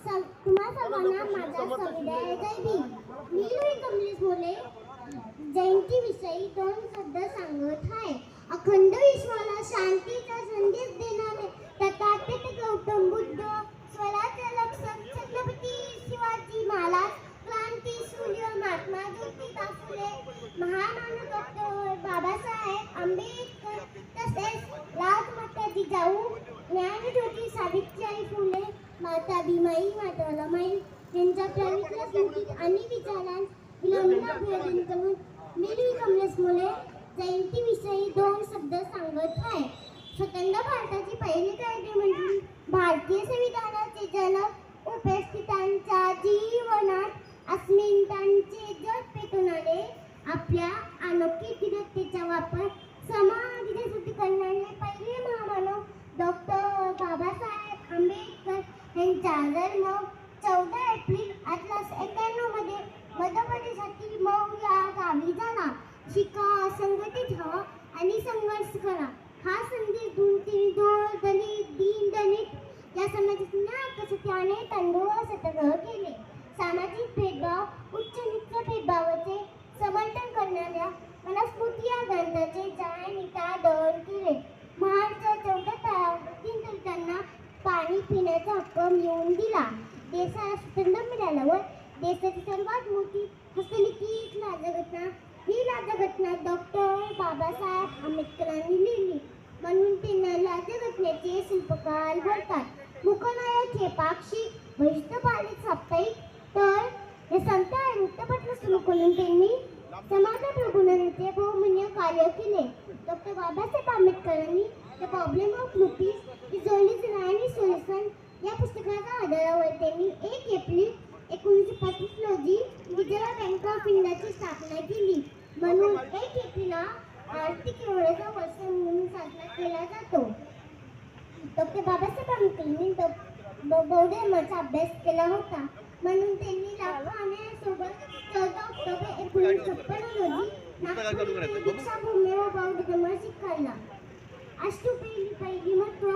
तुम्हा सर्वांना माझा सविनय जय भीम. मी लोही कमलेश मोले जयंतीविषयी दोन शब्द सांगत आहे. अखंड विश्वाला शांतीचा संदेश देणारे तथागत गौतम बुद्ध, स्वराज्य रक्षक छत्रपती शिवाजी महाराज, क्रांती सूर्य महात्मा ज्योतिबा फुले, महामानव डॉक्टर बाबासाहेब आंबेडकर, तसेच राजमाता जिजाऊ ज्ञानज्योती सावित्रीबाई फुले, माता भीमाई, माता रमाई यांच्या पवित्र स्मृती आणि विचारांस विनम्र अभिवादन करून मी लोही कमलेश मोले जयंतीविषयी दोन शब्द सांगत आहे. स्वतंत्र भारताची पहिली कायदेमंडळी भारतीय संविधानाचे जनक उपस्थितांच्या जीवनात अस्मितांचे जग पेटून आले. आपल्या अनोखी धीरतेचा वापर समाजासाठी करणारे पहिले महामानव डॉक्टर बाबासाहेब आंबेडकर यांचा जन्म 14 एप्रिल 1891 मध्ये मध्य प्रदेशातील मऊ या गावी झाला. शिका, संघटित व्हा आणि संघर्ष करा हा संदेश दलित, दीनदलित या समाजातील न्याय तंडोळ सत्याग्रह केले. सामाजिक भेदभाव, उच्च नीच भेदभावाचे समर्थन करणाऱ्या मनुस्मृती या ग्रंथाचे दहन केले. महाडच्या 14 तळावर दलितांना पाणी पिण्याचा हक्क मिळवून दिला. देशाला स्वातंत्र्य मिळाल्यावर देशाची सर्वात मोठी हस्तलिखित राज्यघटना ही राज्यघटना डॉक्टर बाबासाहेब आंबेडकरांनी लिहिली, म्हणून त्यांना राज्यघटनेचे शिल्पकार बोलतात. मुखनायक हे पाक्षिक, बहिष्ठपालित साप्ताहिक तर हे संत वृत्तपत्र सुरू करून त्यांनी समाज प्रबोधनाचे बहुमूल्य कार्य केले. डॉक्टर बाबासाहेब आंबेडकरांनी the problem of rupees is only आणि सोल्युशन या पुस्तकाच्या आधारावर त्यांनी 1 एप्रिल 1925 रोजी रिझर्व्ह बँक ऑफ इंडियाची स्थापना केली. म्हणून 1 एप्रिलला आर्थिक व्यवहाराचा वर्ष म्हणून साजरा केला जातो. डॉक्टर बाबासाहेब आंबेडकरांनी बौद्ध धर्माचा अभ्यास केला होता, म्हणून त्यांनी लाखाण्यासोबत 14 ऑक्टोबर 1956 रोजी नागपूर दीक्षाभूमीवर बौद्ध धर्म स्वीकारला. अष्टपैली महत्व